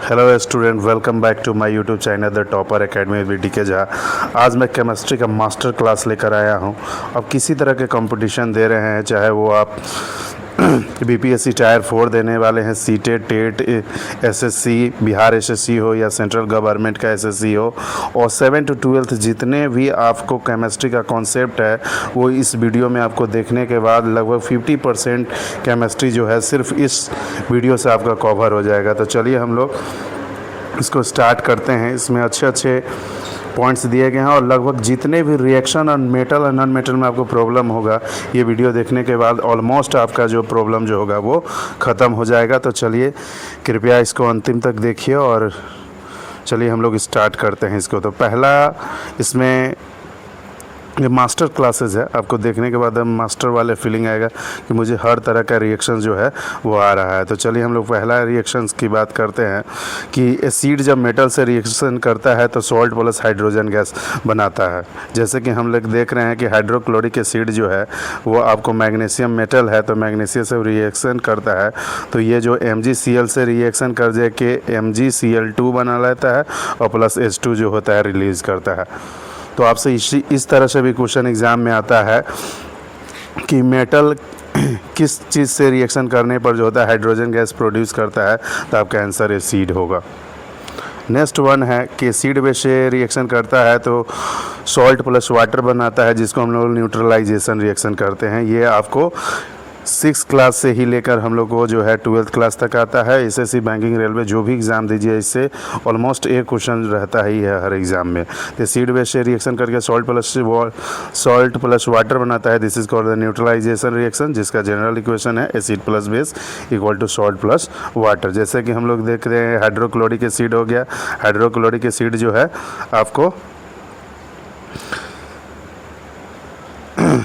Hello student, welcome back to my YouTube channel the topper academy with DK Jha. आज मैं chemistry का master class लेकर आया हूं। अब किसी तरह के कंपटीशन दे रहे हैं, चाहे वो आप BPSC टायर 4 देने वाले हैं, सीटेट, टेट, SSC, बिहार SSC हो या सेंट्रल गवर्नमेंट का SSC हो, और 7 to 12 जितने भी आपको केमिस्ट्री का कॉन्सेप्ट है वो इस वीडियो में आपको देखने के बाद लगभग 50% केमिस्ट्री जो है सिर्फ इस वीडियो से आपका कवर हो जाएगा। तो चलिए हम लोग इसको स्टार्ट करते हैं। इसमें अच्छे अच्छे पॉइंट्स दिए गए हैं और लगभग जितने भी रिएक्शन और मेटल और नॉन मेटल में आपको प्रॉब्लम होगा, ये वीडियो देखने के बाद ऑलमोस्ट आपका जो प्रॉब्लम जो होगा वो ख़त्म हो जाएगा। तो चलिए कृपया इसको अंतिम तक देखिए और चलिए हम लोग स्टार्ट करते हैं इसको। तो पहला इसमें ये मास्टर क्लासेस है, आपको देखने के बाद मास्टर वाले फीलिंग आएगा कि मुझे हर तरह का रिएक्शन जो है वो आ रहा है। तो चलिए हम लोग पहला रिएक्शंस की बात करते हैं कि एसिड जब मेटल से रिएक्शन करता है तो सॉल्ट प्लस हाइड्रोजन गैस बनाता है। जैसे कि हम लोग देख रहे हैं कि हाइड्रोक्लोरिक एसिड जो है वो आपको मैग्नीशियम मेटल है, तो मैग्नीशियम से रिएक्शन करता है तो ये जो MgCl से रिएक्शन कर के MgCl2 बना लेता है और प्लस H2 जो होता है रिलीज़ करता है। तो आपसे इस तरह से भी क्वेश्चन एग्ज़ाम में आता है कि मेटल किस चीज़ से रिएक्शन करने पर जो होता है हाइड्रोजन गैस प्रोड्यूस करता है, तो आपका आंसर एसिड होगा। नेक्स्ट वन है कि एसिड बेस से रिएक्शन करता है तो सॉल्ट प्लस वाटर बनाता है, जिसको हम लोग न्यूट्रलाइजेशन रिएक्शन करते हैं। ये आपको 6 क्लास से ही लेकर हम लोग को जो है 12th क्लास तक आता है। SSC, बैंकिंग, रेलवे जो भी एग्ज़ाम दीजिए इससे ऑलमोस्ट एक क्वेश्चन रहता ही है हर एग्ज़ाम में। तो एसिड बेस से रिएक्शन करके सॉल्ट प्लस वाटर बनाता है। This is called the neutralisation reaction, जिसका जनरल इक्वेशन है acid plus base equal to salt plus water. जैसे कि हम लोग देख रहे हैं हाइड्रोक्लोरिक एसिड हो गया। हाइड्रोक्लोरिक एसिड जो है आपको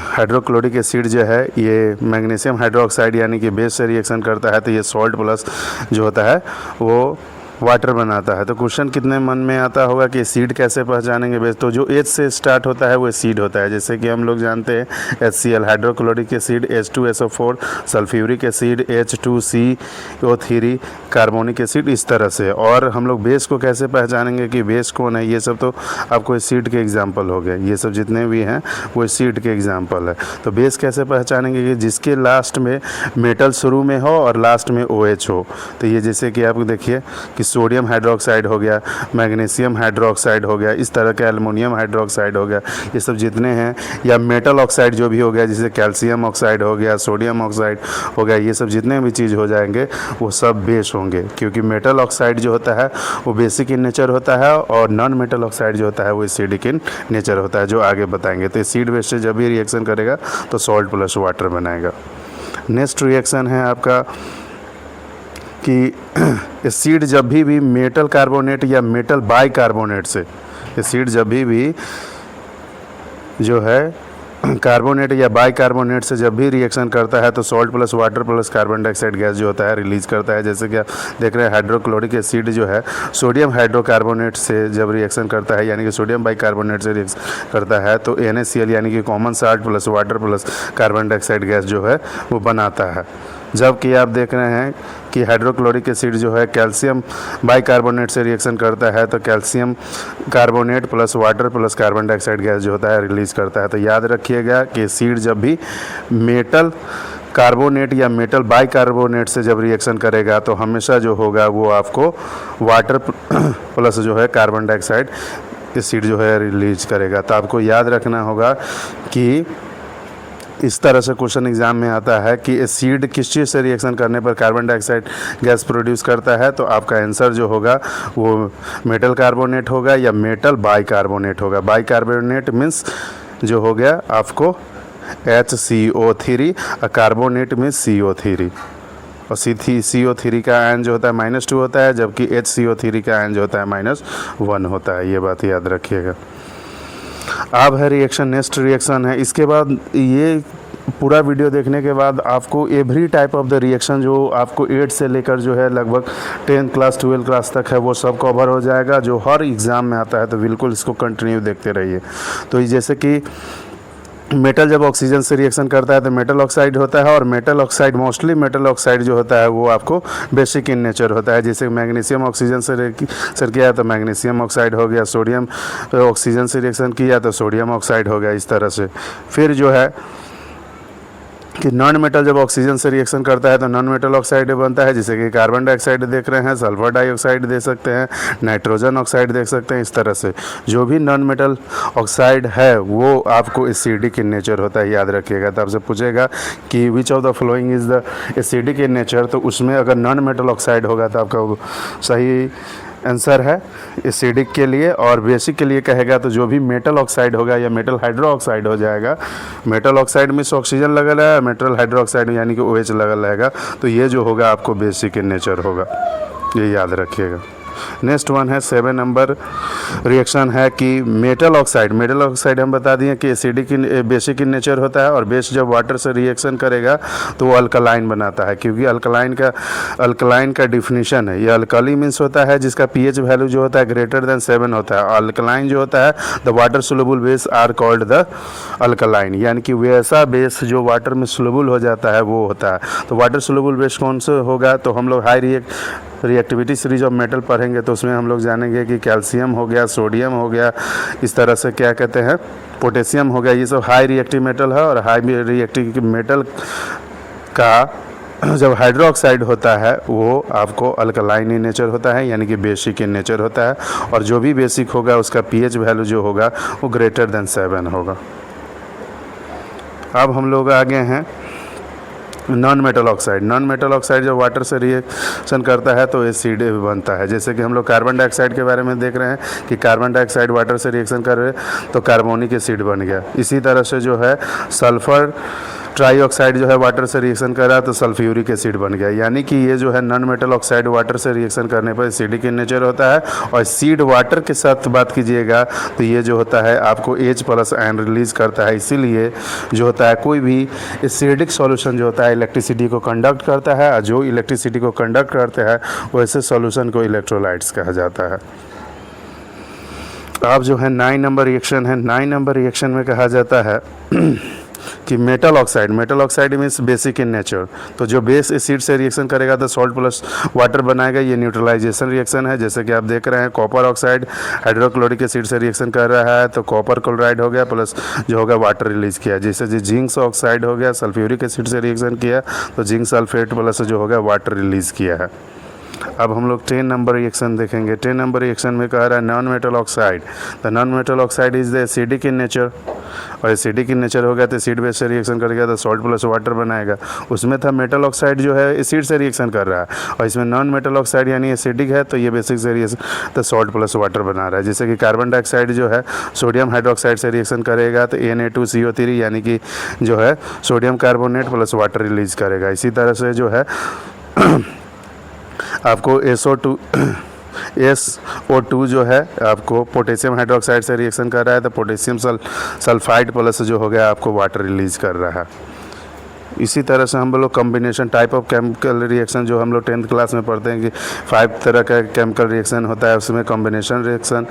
हाइड्रोक्लोरिक एसिड जो है ये मैग्नीशियम हाइड्रोक्साइड यानी कि बेस से रिएक्शन करता है, तो ये सॉल्ट प्लस जो होता है वो वाटर बनाता है। तो क्वेश्चन कितने मन में आता होगा कि एसिड कैसे पहचानेंगे बेस? तो जो H से स्टार्ट होता है वो एसिड होता है। जैसे कि हम लोग जानते हैं HCl hydrochloric acid, H2SO4 sulphuric acid, H2CO3 carbonic acid, इस तरह से। और हम लोग बेस को कैसे पहचानेंगे कि बेस कौन है? ये सब तो आपको एसिड के एग्जाम्पल हो गए, ये सब जितने भी हैं वो एसिड के एग्जाम्पल है। तो बेस कैसे पहचानेंगे कि जिसके लास्ट में मेटल शुरू में हो और लास्ट में OH हो। तो ये जैसे कि आप देखिए कि सोडियम हाइड्रोक्साइड हो गया, मैग्नीशियम हाइड्रोक्साइड हो गया, इस तरह के एल्युमिनियम हाइड्रोक्साइड हो गया, ये सब जितने हैं, या मेटल ऑक्साइड जो भी हो गया, जैसे कैल्शियम ऑक्साइड हो गया, सोडियम ऑक्साइड हो गया, ये सब जितने भी चीज़ हो जाएंगे वो सब बेस होंगे। क्योंकि मेटल ऑक्साइड जो होता है वो बेसिक इन नेचर होता है और नॉन मेटल ऑक्साइड जो होता है वो एसिडिक इन नेचर होता है, जो आगे बताएंगे। तो एसिड बेस से जब भी रिएक्शन करेगा तो सॉल्ट प्लस वाटर बनाएगा। नेक्स्ट रिएक्शन है आपका कि एसिड जब भी मेटल कार्बोनेट या मेटल बाइकार्बोनेट से, एसिड जब भी जो है कार्बोनेट या बाइकार्बोनेट से जब भी रिएक्शन करता है तो salt plus water plus carbon dioxide gas जो होता है रिलीज़ करता है। जैसे कि आप देख रहे हैं हाइड्रोक्लोरिक एसिड जो है सोडियम हाइड्रोकार्बोनेट से जब रिएक्शन करता है यानी कि सोडियम बाइकार्बोनेट से रिएक्शन करता है तो NaCl यानी कि common salt plus water plus carbon dioxide gas जो है वो बनाता है। जबकि आप देख रहे हैं कि हाइड्रोक्लोरिक एसिड जो है कैल्शियम बाइकार्बोनेट से रिएक्शन करता है तो calcium carbonate plus water plus carbon dioxide gas जो होता है रिलीज़ करता है। तो याद रखिएगा कि एसिड जब भी मेटल कार्बोनेट या मेटल बाइकार्बोनेट से जब रिएक्शन करेगा तो हमेशा जो होगा वो आपको वाटर प्लस जो है कार्बन डाइऑक्साइड एसिड जो है रिलीज करेगा। तो आपको याद रखना होगा कि इस तरह से क्वेश्चन एग्जाम में आता है कि एसिड किस चीज़ से रिएक्शन करने पर कार्बन डाइऑक्साइड गैस प्रोड्यूस करता है, तो आपका आंसर जो होगा वो मेटल कार्बोनेट होगा या मेटल बाइकार्बोनेट होगा। बाइकार्बोनेट मीन्स जो हो गया आपको HCO3 और कार्बोनेट में CO3 और CO3 का आयन जो होता है -2 होता है, जबकि HCO3 का आयन जो होता है -1 होता है। ये बात याद रखिएगा। अब है रिएक्शन, नेक्स्ट रिएक्शन है। इसके बाद ये पूरा वीडियो देखने के बाद आपको every type of the reaction जो आपको 8 से लेकर जो है लगभग 10th क्लास 12th क्लास तक है वो सब कवर हो जाएगा, जो हर एग्ज़ाम में आता है। तो बिल्कुल इसको कंटिन्यू देखते रहिए। तो जैसे कि मेटल जब ऑक्सीजन से रिएक्शन करता है तो मेटल ऑक्साइड होता है, और metal oxide mostly metal oxide जो होता है वो आपको बेसिक इन नेचर होता है। जैसे मैग्नीशियम ऑक्सीजन से रिएक्शन किया तो मैग्नीशियम ऑक्साइड हो गया, सोडियम ऑक्सीजन से रिएक्शन किया तो सोडियम ऑक्साइड हो गया, इस तरह से। फिर जो है कि नॉन मेटल जब ऑक्सीजन से रिएक्शन करता है तो नॉन मेटल ऑक्साइड बनता है, जैसे कि कार्बन डाइऑक्साइड देख रहे हैं, सल्फर डाइऑक्साइड दे सकते हैं, नाइट्रोजन ऑक्साइड देख सकते हैं। इस तरह से जो भी नॉन मेटल ऑक्साइड है वो आपको एसिडिक इन नेचर होता है, याद रखिएगा। तो आपसे पूछेगा कि which of the following is the acidic in nature, तो उसमें अगर नॉन मेटल ऑक्साइड होगा तो आपका सही आंसर है एसिडिक के लिए। और बेसिक के लिए कहेगा तो जो भी मेटल ऑक्साइड होगा या मेटल हाइड्रो ऑक्साइड हो जाएगा। मेटल ऑक्साइड में ऑक्सीजन लगल है, मेटल हाइड्रो ऑक्साइड यानी कि OH लगल रहेगा, तो ये जो होगा आपको बेसिक इन नेचर होगा, ये याद रखिएगा। नेक्स्ट वन है 7 नंबर रिएक्शन है कि मेटल ऑक्साइड हम बता दिए कि एसिडिक बेसिक इन नेचर होता है, और बेस जब वाटर से रिएक्शन करेगा तो वो अल्कलाइन बनाता है, क्योंकि अल्कलाइन का डिफिनीशन है, ये अल्कली मीन्स होता है जिसका pH वैल्यू जो होता है ग्रेटर देन 7 होता है। अल्कलाइन जो होता है the water soluble base are called the alkaline, यानी कि वैसा बेस जो वाटर में सोलुबल हो जाता है वो होता है। तो वाटर सोलुबल बेस कौन सा होगा, तो हम लोग high reactivity series of metal पढ़ेंगे तो उसमें हम लोग जानेंगे कि कैल्शियम हो गया, सोडियम हो गया, इस तरह से क्या कहते हैं पोटेशियम हो गया, ये सब हाई रिएक्टिव मेटल है। और हाई रिएक्टिव मेटल का जब हाइड्रोक्साइड होता है वो आपको अल्कलाइन इन नेचर होता है, यानी कि बेसिक इन नेचर होता है। और जो भी बेसिक होगा उसका pH वैल्यू जो होगा वो ग्रेटर देन 7 होगा। अब हम लोग आगे हैं नॉन मेटल ऑक्साइड जब वाटर से रिएक्शन करता है तो एसिड बनता है। जैसे कि हम लोग कार्बन डाइऑक्साइड के बारे में देख रहे हैं कि कार्बन डाइऑक्साइड वाटर से रिएक्शन कर रहे हैं तो कार्बोनिक एसिड बन गया। इसी तरह से जो है सल्फर ट्राईऑक्साइड जो है वाटर से रिएक्शन कर रहा है तो सल्फ्यूरिक एसिड बन गया। यानी कि ये जो है नॉन मेटल ऑक्साइड वाटर से रिएक्शन करने पर एसिडिक इन नेचर होता है। और एसिड वाटर के साथ बात कीजिएगा तो ये जो होता है आपको H+ आयन रिलीज करता है। इसीलिए जो होता है कोई भी एसिडिक सॉल्यूशन जो होता है इलेक्ट्रिसिटी को कंडक्ट करता है, और जो इलेक्ट्रिसिटी को कंडक्ट करते हैं वैसे सॉल्यूशन को इलेक्ट्रोलाइट्स कहा जाता है। अब जो है 9 नंबर रिएक्शन है, 9 नंबर रिएक्शन में कहा जाता है कि metal oxide means basic in nature. तो जो बेस एसिड से रिएक्शन करेगा तो सॉल्ट प्लस वाटर बनाएगा, ये न्यूट्रलाइजेशन रिएक्शन है। जैसे कि आप देख रहे हैं कॉपर ऑक्साइड हाइड्रोक्लोरिक एसिड से रिएक्शन कर रहा है तो कॉपर क्लोराइड हो गया प्लस जो होगा वाटर रिलीज किया। जैसे जो जिंक ऑक्साइड हो गया सल्फ्यूरिक एसिड से रिएक्शन किया तो जिंक सल्फेट प्लस जो होगा वाटर रिलीज किया है। अब हम लोग 10 नंबर रिएक्शन देखेंगे। 10 नंबर रिएक्शन में कह रहा है non metal oxide. The non metal oxide is the acidic in nature, और एसिडिक इन नेचर हो गया तो एसिड बेस से रिएक्शन करेगा तो सॉल्ट प्लस वाटर बनाएगा। उसमें था मेटल ऑक्साइड जो है एसिड से रिएक्शन कर रहा है, और इसमें नॉन मेटल ऑक्साइड यानी एसिडिक है तो ये बेसिक से रिएक्शन तो सॉल्ट प्लस वाटर बना रहा है। जैसे कि कार्बन डाइऑक्साइड जो है सोडियम हाइड्रोक्साइड से रिएक्शन करेगा तो Na2CO3 यानी कि जो है sodium carbonate plus water release करेगा। इसी तरह से जो है आपको SO2 जो है आपको पोटेशियम हाइड्रोक्साइड से रिएक्शन कर रहा है तो पोटेशियम सल्फाइड प्लस जो हो गया आपको वाटर रिलीज कर रहा है। इसी तरह से हम लोग combination type of chemical reaction जो हम लोग 10th क्लास में पढ़ते हैं कि 5 तरह का केमिकल रिएक्शन होता है। उसमें combination reaction,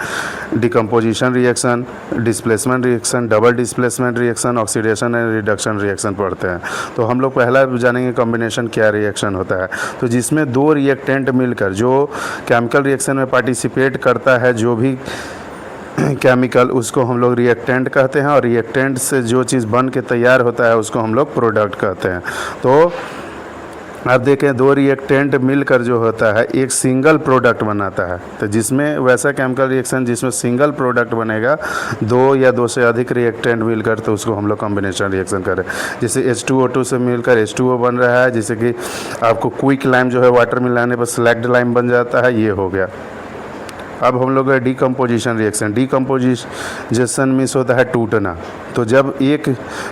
decomposition reaction, displacement reaction, double displacement reaction, oxidation and reduction reaction पढ़ते हैं। तो हम लोग पहला जानेंगे कॉम्बिनेशन क्या रिएक्शन होता है। तो जिसमें 2 रिएक्टेंट मिलकर जो केमिकल रिएक्शन में पार्टिसिपेट करता है जो भी केमिकल उसको हम लोग रिएक्टेंट कहते हैं, और रिएक्टेंट से जो चीज़ बन के तैयार होता है उसको हम लोग प्रोडक्ट कहते हैं। तो आप देखें 2 रिएक्टेंट मिलकर जो होता है एक सिंगल प्रोडक्ट बनाता है। तो जिसमें वैसा केमिकल रिएक्शन जिसमें सिंगल प्रोडक्ट बनेगा 2 या 2 से अधिक रिएक्टेंट मिलकर तो उसको हम लोग कॉम्बिनेशन रिएक्शन करें। जैसे H2O2 से मिलकर H2O बन रहा है, जैसे कि आपको क्विक लाइम जो है वाटर मिलाने पर स्लैग्ड लाइम बन जाता है, ये हो गया। अब हम लोग डिकम्पोजिशन रिएक्शन। डिकम्पोजिशन मीन्स होता है टूटना। तो जब एक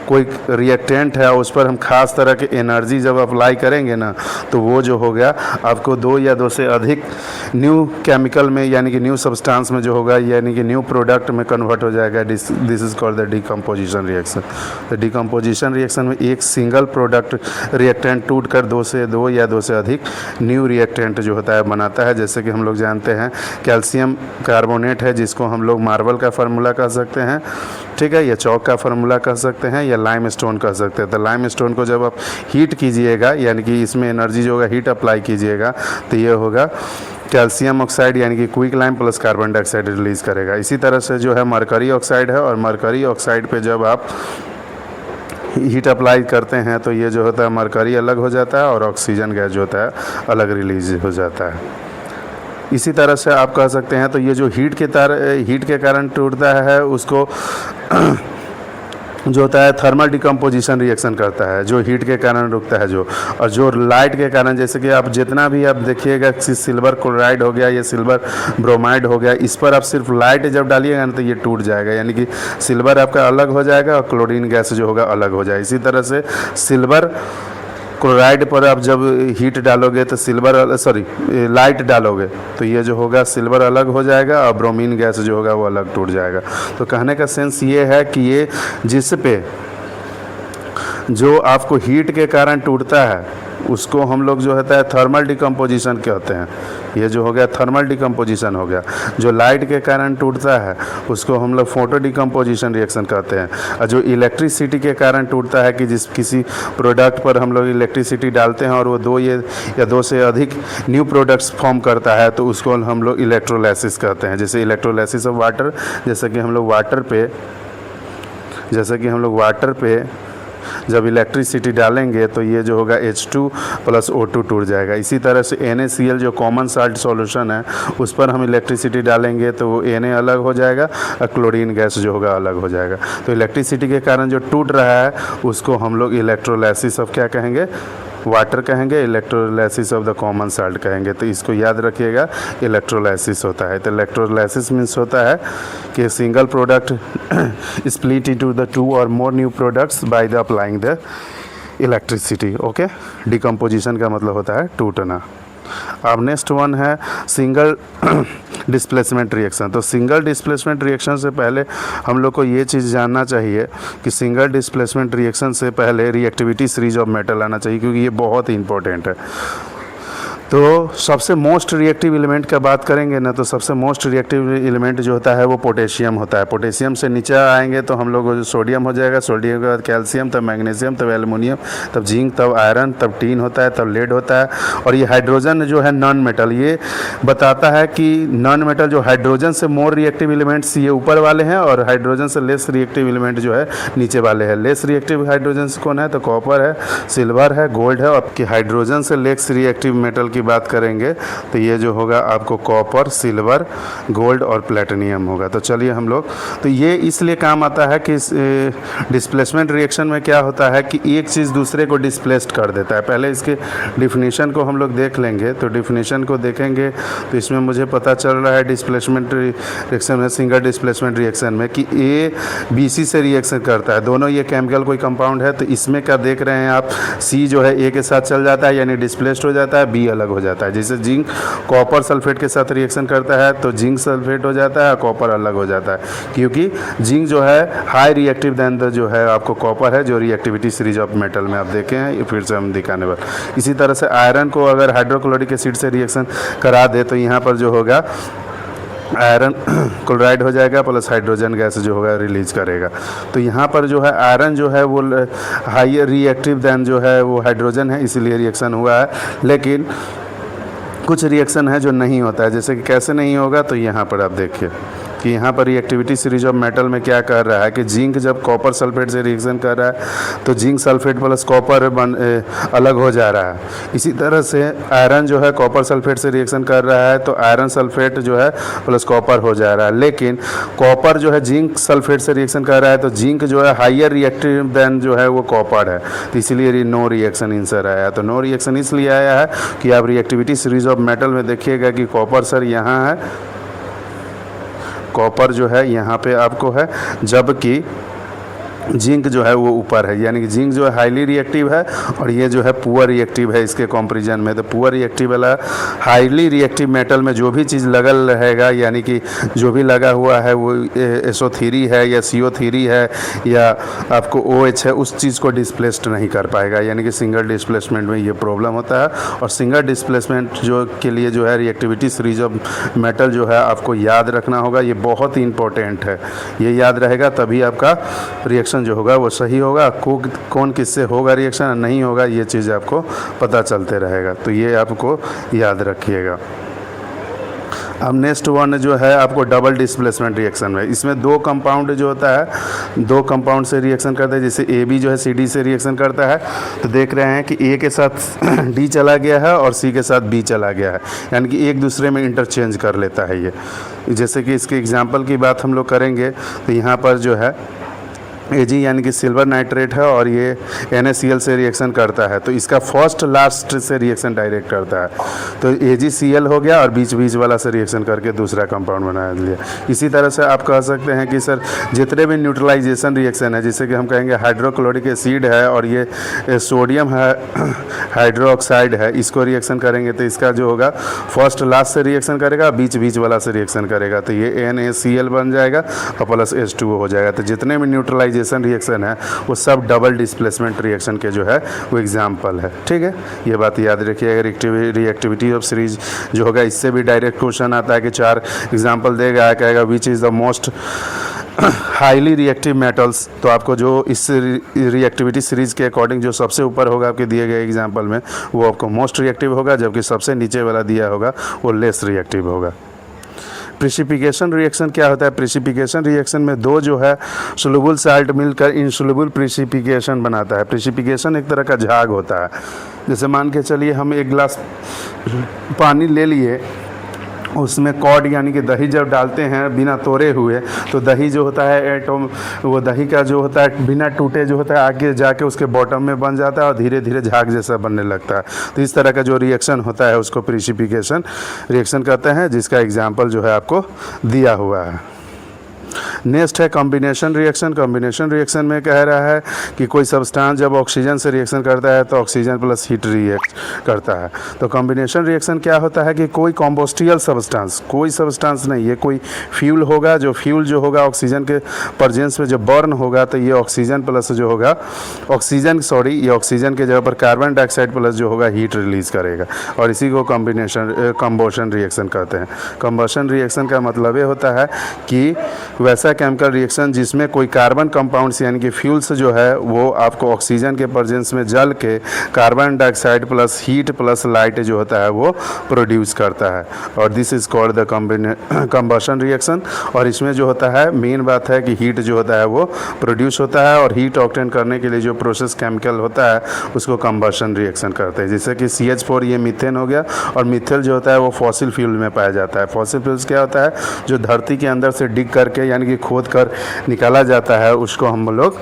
कोई रिएक्टेंट है उस पर हम खास तरह की एनर्जी जब अप्लाई करेंगे ना तो वो जो हो गया आपको 2 या 2 से अधिक न्यू केमिकल में यानी कि न्यू सब्सटेंस में जो होगा यानी कि न्यू प्रोडक्ट में कन्वर्ट हो जाएगा। This is called the decomposition reaction. तो डिकम्पोजिशन रिएक्शन में एक सिंगल प्रोडक्ट रिएक्टेंट टूट कर 2 या 2 से अधिक न्यू रिएक्टेंट जो होता है बनाता है। जैसे कि हम लोग जानते हैं कैल्शियम कैल्शियम कार्बोनेट है, जिसको हम लोग मार्बल का फार्मूला कह सकते हैं, ठीक है, या चौक का फार्मूला कह सकते हैं, या लाइम स्टोन कह सकते हैं। तो लाइम स्टोन को जब आप हीट कीजिएगा, यानी कि इसमें एनर्जी जो होगा हीट अप्लाई कीजिएगा, तो ये होगा कैल्शियम ऑक्साइड, यानी कि quick lime plus carbon dioxide release करेगा। इसी तरह से जो है मरकरी ऑक्साइड है, और मरकरी ऑक्साइड पे जब आप हीट अप्लाई करते हैं तो ये जो होता है मरकरी अलग हो जाता है और ऑक्सीजन गैस जो होता है अलग रिलीज हो जाता है। इसी तरह से आप कह सकते हैं तो ये जो हीट के कारण टूटता है उसको जो होता है थर्मल डिकम्पोजिशन रिएक्शन करता है, जो हीट के कारण रुकता है जो, और जो लाइट के कारण, जैसे कि आप जितना भी आप देखिएगा सिल्वर क्लोराइड हो गया या सिल्वर ब्रोमाइड हो गया, इस पर आप सिर्फ लाइट जब डालिएगा ना तो ये टूट जाएगा, यानी कि सिल्वर आपका अलग हो जाएगा और क्लोरीन गैस जो होगा अलग हो जाएगा। इसी तरह से सिल्वर क्लोराइड पर आप जब हीट डालोगे तो लाइट डालोगे तो ये जो होगा सिल्वर अलग हो जाएगा और ब्रोमीन गैस जो होगा वो अलग टूट जाएगा। तो कहने का सेंस ये है कि ये जिस पे जो आपको हीट के कारण टूटता है उसको हम लोग जो होता है थर्मल डिकम्पोजिशन कहते हैं। ये जो हो गया थर्मल डिकम्पोजिशन हो गया। जो लाइट के कारण टूटता है उसको हम लोग फोटो डिकम्पोजिशन रिएक्शन कहते हैं। और जो इलेक्ट्रिसिटी के कारण टूटता है कि किसी प्रोडक्ट पर हम लोग इलेक्ट्रिसिटी डालते हैं और वो दो से अधिक न्यू प्रोडक्ट्स फॉर्म करता है तो उसको हम लोग इलेक्ट्रोलाइसिस कहते हैं। जैसे इलेक्ट्रोलाइसिस ऑफ वाटर, जैसे कि हम लोग वाटर पे जब इलेक्ट्रिसिटी डालेंगे तो ये जो होगा H2 प्लस O2 टूट जाएगा। इसी तरह से NaCl जो कॉमन साल्ट सॉल्यूशन है उस पर हम इलेक्ट्रिसिटी डालेंगे तो वो Na अलग हो जाएगा और क्लोरीन गैस जो होगा अलग हो जाएगा। तो इलेक्ट्रिसिटी के कारण जो टूट रहा है उसको हम लोग इलेक्ट्रोलाइसिस ऑफ क्या कहेंगे, वाटर कहेंगे, electrolysis of the common salt कहेंगे। तो इसको याद रखिएगा, इलेक्ट्रोलाइसिस होता है। तो इलेक्ट्रोलाइसिस मीन्स होता है कि single product split into the two और more new products by the applying the electricity. Okay, decomposition का मतलब होता है टूटना। अब नेक्स्ट वन है सिंगल डिस्प्लेसमेंट रिएक्शन। तो सिंगल डिस्प्लेसमेंट रिएक्शन से पहले हम लोग को ये चीज़ जानना चाहिए कि सिंगल डिस्प्लेसमेंट रिएक्शन से पहले रिएक्टिविटी सीरीज ऑफ मेटल आना चाहिए, क्योंकि ये बहुत ही इंपॉर्टेंट है। तो सबसे मोस्ट रिएक्टिव एलिमेंट का बात करेंगे ना, तो सबसे मोस्ट रिएक्टिव एलिमेंट जो होता है वो पोटेशियम होता है। पोटेशियम से नीचे आएंगे तो हम लोग सोडियम हो जाएगा, सोडियम के बाद कैल्शियम, तब मैग्नीशियम, तब एल्युमिनियम, तब जिंक, तब आयरन, तब टीन होता है, तब लेड होता है। और ये हाइड्रोजन जो है नॉन मेटल, ये बताता है कि नॉन मेटल जो हाइड्रोजन से मोर रिएक्टिव एलिमेंट्स ये ऊपर वाले हैं और हाइड्रोजन से लेस रिएक्टिव एलिमेंट जो है नीचे वाले हैं। लेस रिएक्टिव हाइड्रोजन से कौन है, तो कॉपर है, सिल्वर है, गोल्ड है। और कि हाइड्रोजन से लेस रिएक्टिव मेटल की बात करेंगे तो ये जो होगा आपको कॉपर, सिल्वर, गोल्ड और प्लेटिनियम होगा। तो चलिए हम लोग, तो ये इसलिए काम आता है कि डिस्प्लेसमेंट रिएक्शन में क्या होता है कि एक चीज़ दूसरे को डिस्प्लेस्ड कर देता है। पहले इसके डिफिनीशन को हम लोग देख लेंगे। तो डिफिनीशन को देखेंगे तो इसमें मुझे पता चल रहा है डिस्प्लेसमेंट रिएक्शन में, सिंगल डिस्प्लेसमेंट रिएक्शन में, कि ए बी सी से रिएक्शन करता है। दोनों ये केमिकल कोई कंपाउंड है। तो इसमें क्या देख रहे हैं आप, सी जो है ए के साथ चल जाता है यानी डिस्प्लेस्ड हो जाता है, बी अलग हो जाता है। जैसे जिंक कॉपर सल्फेट के साथ रिएक्शन करता है तो जिंक सल्फेट हो जाता है, कॉपर अलग हो जाता है, क्योंकि जिंक जो है हाई रिएक्टिव देन द जो है आपको कॉपर है, जो रिएक्टिविटी सीरीज ऑफ मेटल में आप देखें हैं, फिर से हम दिखाने वाले। इसी तरह से आयरन को अगर हाइड्रोक्लोरिक एसिड से रिएक्शन करा दे तो यहाँ पर जो होगा आयरन क्लोराइड हो जाएगा प्लस हाइड्रोजन गैस जो होगा रिलीज करेगा। तो यहाँ पर जो है आयरन जो है वो हाई रिएक्टिव देन जो है वो हाइड्रोजन है, इसीलिए रिएक्शन हुआ है। लेकिन कुछ रिएक्शन है जो नहीं होता है, जैसे कि कैसे नहीं होगा, तो यहाँ पर आप देखिए कि यहाँ पर रिएक्टिविटी सीरीज ऑफ मेटल में क्या कर रहा है कि जिंक जब कॉपर सल्फेट से रिएक्शन कर रहा है तो जिंक सल्फेट प्लस कॉपर अलग हो जा रहा है। इसी तरह से आयरन जो है कॉपर सल्फेट से रिएक्शन कर रहा है तो आयरन सल्फेट जो है प्लस कॉपर हो जा रहा है। लेकिन कॉपर जो है जिंक सल्फेट से रिएक्शन कर रहा है तो जिंक जो है हाइयर रिएक्टिव देन जो है वो कॉपर है, तो इसीलिए नो रिएक्शन आंसर आया। तो नो रिएक्शन इसलिए आया है कि आप रिएक्टिविटी सीरीज ऑफ मेटल में देखिएगा कि कॉपर सर यहाँ है, कॉपर जो है यहाँ पे आपको है, जबकि जिंक जो है वो ऊपर है, यानी कि जिंक जो है हाईली रिएक्टिव है और ये जो है पुअर रिएक्टिव है इसके कंपैरिजन में। तो पुअर रिएक्टिव वाला हाईली रिएक्टिव मेटल में जो भी चीज़ लगल रहेगा, यानी कि जो भी लगा हुआ है वो SO3 है या CO3 है या आपको OH है, उस चीज़ को डिस्प्लेस्ड नहीं कर पाएगा, यानी कि सिंगल डिस्प्लेसमेंट में ये प्रॉब्लम होता है। और सिंगल डिस्प्लेसमेंट जो के लिए जो है रिएक्टिविटी सीरीज ऑफ मेटल जो है आपको याद रखना होगा, ये बहुत ही इंपॉर्टेंट है। ये याद रहेगा तभी आपका रिएक्शन जो होगा वो सही होगा। कौन किससे होगा रिएक्शन नहीं होगा, ये चीज़ आपको पता चलते रहेगा, तो ये आपको याद रखिएगा। अब नेक्स्ट वन जो है आपको डबल डिस्प्लेसमेंट रिएक्शन में, इसमें दो कंपाउंड जो होता है, दो कंपाउंड से रिएक्शन करता है। जैसे AB जो है CD से रिएक्शन करता है, तो देख रहे हैं कि A के साथ D चला गया है और C के साथ B चला गया है, यानी कि एक दूसरे में इंटरचेंज कर लेता है ये। जैसे कि इसके एग्जाम्पल की बात हम लोग करेंगे तो यहाँ पर जो है Ag यानी कि सिल्वर नाइट्रेट है और ये NaCl से रिएक्शन करता है, तो इसका फर्स्ट लास्ट से रिएक्शन डायरेक्ट करता है, तो AgCl हो गया और बीच बीच वाला से रिएक्शन करके दूसरा कंपाउंड बना लिया। इसी तरह से आप कह सकते हैं कि सर जितने भी न्यूट्रलाइजेशन रिएक्शन है, जैसे कि हम कहेंगे हाइड्रोक्लोरिक एसिड है और ये सोडियम है हाइड्रोक्साइड है, इसको रिएक्शन करेंगे तो इसका जो होगा फर्स्ट लास्ट से रिएक्शन करेगा, बीच बीच वाला से रिएक्शन करेगा, तो ये NaCl बन जाएगा और प्लस H2O हो जाएगा। तो जितने भी न्यूट्रलाइजेशन रिएक्शन है वो सब डबल डिस्प्लेसमेंट रिएक्शन के जो है वो एग्जाम्पल है। ठीक है, ये बात याद रखिएगा। रिएक्टिविटी ऑफ सीरीज जो होगा इससे भी डायरेक्ट क्वेश्चन आता है कि 4 एग्जाम्पल देगा, कहेगा which is the most highly reactive metals, तो आपको जो इस रिएक्टिविटी सीरीज़ के अकॉर्डिंग जो सबसे ऊपर होगा आपके दिए गए एग्जाम्पल में वो आपको मोस्ट रिएक्टिव होगा, जबकि सबसे नीचे वाला दिया होगा वो लेस रिएक्टिव होगा। प्रेसिपिटेशन रिएक्शन क्या होता है? प्रेसिपिटेशन रिएक्शन में दो जो है सोलुबल साल्ट मिलकर इनसोलुबल प्रेसिपिटेशन बनाता है। प्रेसिपिटेशन एक तरह का झाग होता है। जैसे मान के चलिए हम एक गिलास पानी ले लिए, उसमें कॉर्ड यानी कि दही जब डालते हैं बिना तोड़े हुए, तो दही जो होता है एटम, वो दही का जो होता है बिना टूटे जो होता है आगे जाके उसके बॉटम में बन जाता है और धीरे धीरे झाग जैसा बनने लगता है। तो इस तरह का जो रिएक्शन होता है उसको प्रेसिपिटेशन रिएक्शन कहते हैं, जिसका एग्जाम्पल जो है आपको दिया हुआ है। नेक्स्ट है कॉम्बिनेशन रिएक्शन। कॉम्बिनेशन रिएक्शन में कह रहा है कि कोई सब्सटेंस जब ऑक्सीजन से रिएक्शन करता है तो ऑक्सीजन प्लस हीट रिएक्ट करता है। तो कॉम्बिनेशन रिएक्शन क्या होता है कि कोई कॉम्बोस्टियल सब्सटेंस, कोई सब्सटेंस नहीं, ये कोई फ्यूल होगा, जो फ्यूल जो होगा ऑक्सीजन के प्रेजेंस में जब बर्न होगा तो ये ऑक्सीजन प्लस जो होगा ये ऑक्सीजन के जगह पर कार्बन डाइऑक्साइड प्लस जो होगा हीट रिलीज करेगा, और इसी को कॉम्बोशन रिएक्शन कहते हैं। कॉम्बोशन रिएक्शन का मतलब ये होता है कि वैसा केमिकल रिएक्शन जिसमें कोई कार्बन कंपाउंड्स यानी कि फ्यूल्स जो है वो आपको ऑक्सीजन के प्रेजेंस में जल के carbon dioxide plus heat plus light जो होता है वो प्रोड्यूस करता है, और this is called the combustion reaction. और इसमें जो होता है मेन बात है कि हीट जो होता है वो प्रोड्यूस होता है, और हीट ऑब्टेन करने के लिए जो प्रोसेस केमिकल होता है उसको कॉम्बशन रिएक्शन करते हैं। जैसे कि CH4 ये मीथेन हो गया, और मीथेन जो होता है वो फॉसिल फ्यूल में पाया जाता है। फॉसिल फ्यूल्स क्या होता है? जो धरती के अंदर से डिग करके यानी कि खोद कर निकाला जाता है, उसको हम लोग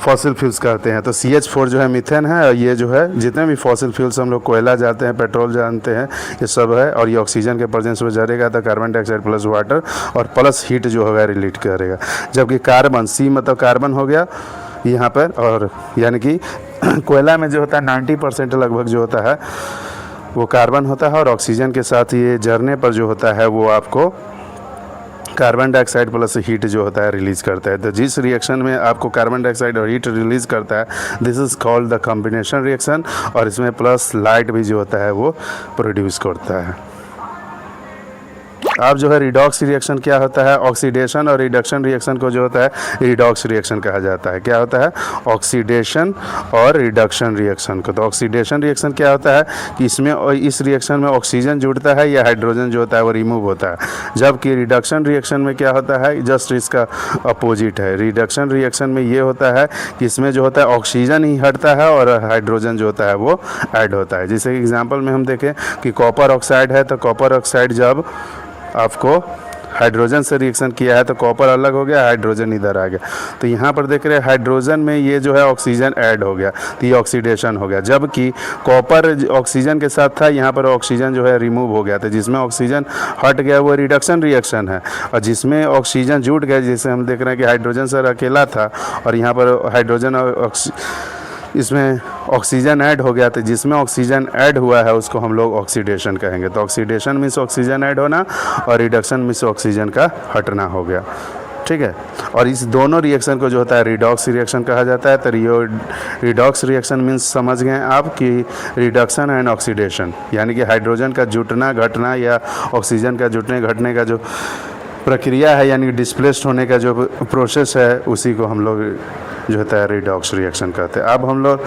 फॉसिल फ्यूल्स कहते हैं। तो CH4 जो है मीथेन है, और ये जो है जितने भी फॉसिल फ्यूल्स हम लोग कोयला जानते हैं, पेट्रोल जानते हैं, ये सब है, और ये ऑक्सीजन के प्रेजेंस में जलेगा तो कार्बन डाइऑक्साइड प्लस वाटर और प्लस हीट जो होगा रिलीट करेगा। जबकि कार्बन, C मतलब कार्बन हो गया यहाँ पर, और यानी कि कोयला में जो होता है 90% लगभग जो होता है वो कार्बन होता है, और ऑक्सीजन के साथ ये जरने पर जो होता है वो आपको कार्बन डाइऑक्साइड प्लस हीट जो होता है रिलीज़ करता है। तो जिस रिएक्शन में आपको कार्बन डाइऑक्साइड और हीट रिलीज़ करता है this is called the combination reaction, और इसमें प्लस लाइट भी जो होता है वो प्रोड्यूस करता है। अब जो है रिडॉक्स रिएक्शन क्या होता है? ऑक्सीडेशन और रिडक्शन रिएक्शन को जो होता है रिडॉक्स रिएक्शन कहा जाता है। क्या होता है? ऑक्सीडेशन और रिडक्शन रिएक्शन को। तो ऑक्सीडेशन रिएक्शन क्या होता है कि इसमें इस रिएक्शन में ऑक्सीजन जुड़ता है या हाइड्रोजन जो होता है वो रिमूव होता है, जबकि रिडक्शन रिएक्शन में क्या होता है जस्ट इसका अपोजिट है। रिडक्शन रिएक्शन में ये होता है कि इसमें जो होता है ऑक्सीजन ही हटता है और हाइड्रोजन जो होता है वो ऐड होता है। जैसे एग्जाम्पल में हम देखें कि कॉपर ऑक्साइड है, तो कॉपर ऑक्साइड जब आपको हाइड्रोजन से रिएक्शन किया है तो कॉपर अलग हो गया, हाइड्रोजन इधर आ गया। तो यहाँ पर देख रहे हैं हाइड्रोजन में ये जो है ऑक्सीजन ऐड हो गया, तो ये ऑक्सीडेशन हो गया। जबकि कॉपर ऑक्सीजन के साथ था, यहाँ पर ऑक्सीजन जो है रिमूव हो गया, तो जिसमें ऑक्सीजन हट गया वो रिडक्शन रिएक्शन है, और जिसमें ऑक्सीजन जुट गया, जैसे हम देख रहे हैं कि हाइड्रोजन सर अकेला था और यहाँ पर हाइड्रोजन और इसमें ऑक्सीजन ऐड हो गया, तो जिसमें ऑक्सीजन ऐड हुआ है उसको हम लोग ऑक्सीडेशन कहेंगे। तो ऑक्सीडेशन मीन्स ऑक्सीजन ऐड होना और रिडक्शन मीन्स ऑक्सीजन का हटना हो गया, ठीक है। और इस दोनों रिएक्शन को जो होता है रिडॉक्स रिएक्शन कहा जाता है। तो रिडॉक्स रिएक्शन मीन्स समझ गए आप कि रिडक्शन एंड ऑक्सीडेशन, यानी कि हाइड्रोजन का जुटना घटना या ऑक्सीजन का जुटने घटने का जो प्रक्रिया है, यानी कि डिस्प्लेस्ड होने का जो प्रोसेस है, उसी को हम लोग जो होता है रिडॉक्स रिएक्शन कहते हैं। अब हम लोग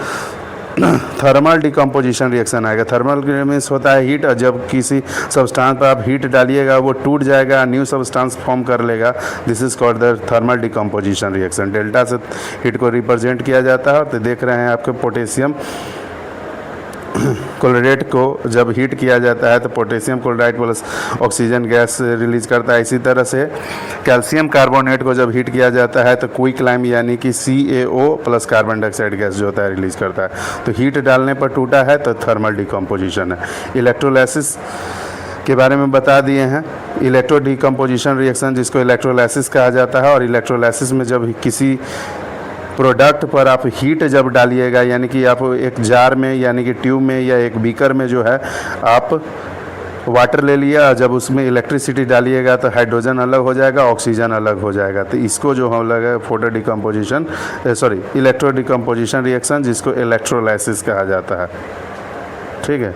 थर्मल डिकम्पोजिशन रिएक्शन आएगा। थर्मल मीन्स होता है हीट, और जब किसी सब्सटेंस पर आप हीट डालिएगा वो टूट जाएगा, न्यू सब्सटेंस फॉर्म कर लेगा। This is called the thermal decomposition reaction. Delta से हीट को रिप्रेजेंट किया जाता है। तो देख रहे हैं आपके पोटेशियम क्लोराइड को जब हीट किया जाता है तो potassium chloride plus oxygen gas release करता है। इसी तरह से कैल्शियम कार्बोनेट को जब हीट किया जाता है तो क्विकलाइम यानी कि CaO plus carbon dioxide gas जो होता है रिलीज करता है। तो हीट डालने पर टूटा है तो थर्मल डिकम्पोजिशन है। इलेक्ट्रोलाइसिस के बारे में बता दिए हैं। इलेक्ट्रो डिकम्पोजिशन रिएक्शन जिसको इलेक्ट्रोलाइसिस कहा जाता है, और इलेक्ट्रोलाइसिस में जब किसी प्रोडक्ट पर आप हीट जब डालिएगा, यानी कि आप एक जार में यानी कि ट्यूब में या एक बीकर में जो है आप वाटर ले लिया, जब उसमें इलेक्ट्रिसिटी डालिएगा तो हाइड्रोजन अलग हो जाएगा, ऑक्सीजन अलग हो जाएगा। तो इसको जो हम लगा photo decomposition electro decomposition reaction जिसको इलेक्ट्रोलाइसिस कहा जाता है, ठीक है,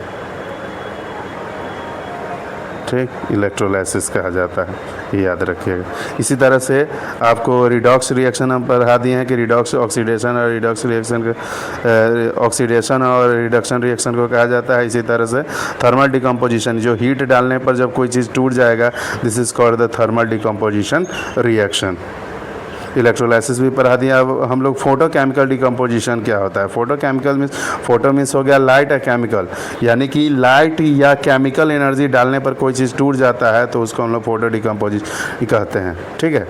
ठीक, इलेक्ट्रोलाइसिस कहा जाता है, ये याद रखिएगा। इसी तरह से आपको रिडॉक्स रिएक्शन हम पढ़ा दिए हैं कि रिडॉक्स ऑक्सीडेशन और रिडॉक्स रिएक्शन को ऑक्सीडेशन और रिडक्शन रिएक्शन को कहा जाता है। इसी तरह से थर्मल डिकम्पोजिशन, जो हीट डालने पर जब कोई चीज़ टूट जाएगा, this is called the thermal decomposition reaction. Electrolysis भी पढ़ा दिया। अब हम लोग फोटोकेमिकल डिकम्पोजिशन क्या होता है। फोटोकेमिकल मीन्स फोटो मीन्स हो गया लाइट और केमिकल, यानी कि लाइट या केमिकल एनर्जी डालने पर कोई चीज़ टूट जाता है तो उसको हम लोग फोटो डिकम्पोजिशन कहते हैं, ठीक है।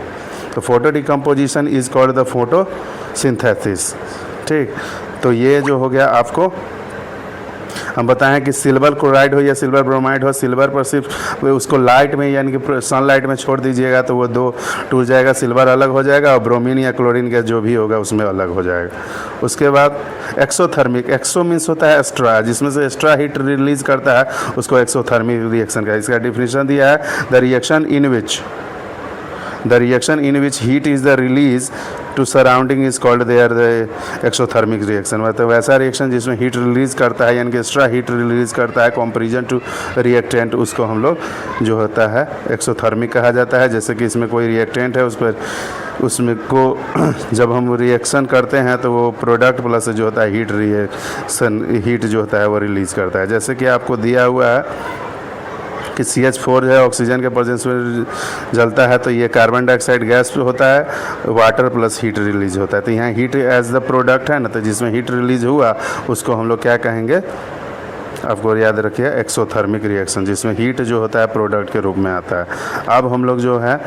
तो photo decomposition is called the photo synthesis, ठीक। तो ये जो हो गया आपको हम बताएं कि सिल्वर क्लोराइड हो या सिल्वर ब्रोमाइड हो, सिल्वर पर सिर्फ उसको लाइट में यानी कि सनलाइट में छोड़ दीजिएगा तो वो दो टूट जाएगा, सिल्वर अलग हो जाएगा और ब्रोमीन या क्लोरीन गैस जो भी होगा उसमें अलग हो जाएगा। उसके बाद एक्सोथर्मिक, एक्सो मीन्स होता है एक्स्ट्रा, जिसमें से एक्स्ट्रा हीट रिलीज करता है उसको एक्सोथर्मिक रिएक्शन का। इसका डिफिनेशन दिया है the reaction in which heat is the release to surrounding is called there the exothermic reaction. मतलब वैसा रिएक्शन जिसमें हीट रिलीज करता है यानी कि एक्स्ट्रा हीट रिलीज करता है कंपैरिजन टू रिएक्टेंट, उसको हम लोग जो होता है एक्सोथर्मिक कहा जाता है। जैसे कि इसमें कोई रिएक्टेंट है उसमें को जब हम रिएक्शन करते हैं तो वो प्रोडक्ट प्लस जो होता है हीट जो होता है वो रिलीज करता है। जैसे कि आपको दिया हुआ है कि CH4 है ऑक्सीजन के प्रेजेंस में जलता है तो ये कार्बन डाइऑक्साइड गैस होता है, वाटर प्लस हीट रिलीज होता है। तो यहाँ हीट एज द प्रोडक्ट है ना, तो जिसमें हीट रिलीज हुआ उसको हम लोग क्या कहेंगे, आपको याद रखिए एक्सोथर्मिक रिएक्शन, जिसमें हीट जो होता है प्रोडक्ट के रूप में आता है। अब हम लोग जो है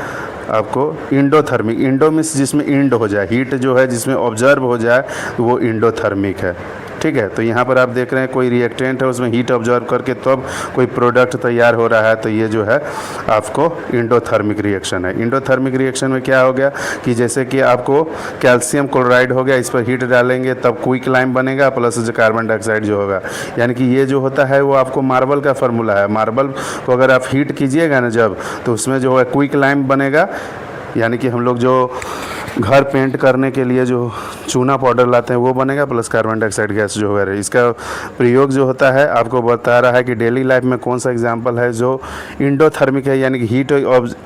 आपको इंडोथर्मिक, इंडो मीन्स जिसमें इंड हो जाए, हीट जो है जिसमें ऑब्जर्व हो जाए वो इंडोथर्मिक है, ठीक है। तो यहाँ पर आप देख रहे हैं कोई रिएक्टेंट है उसमें हीट ऑब्जर्व करके तब कोई प्रोडक्ट तैयार हो रहा है, तो ये जो है आपको इंडोथर्मिक रिएक्शन है। इंडोथर्मिक रिएक्शन में क्या हो गया कि जैसे कि आपको कैल्शियम क्लोराइड हो गया, इस पर हीट डालेंगे तब क्विकलाइम बनेगा प्लस जो कार्बन डाइऑक्साइड जो होगा, यानी कि ये जो होता है वो आपको मार्बल का फार्मूला है। मार्बल को अगर आप हीट कीजिएगा ना जब, तो उसमें जो है क्विकलाइम बनेगा, यानी कि हम लोग जो घर पेंट करने के लिए जो चूना पाउडर लाते हैं वो बनेगा प्लस कार्बन डाइऑक्साइड गैस जो है। इसका प्रयोग जो होता है आपको बता रहा है कि डेली लाइफ में कौन सा एग्जांपल है जो इंडोथर्मिक है, यानी कि हीट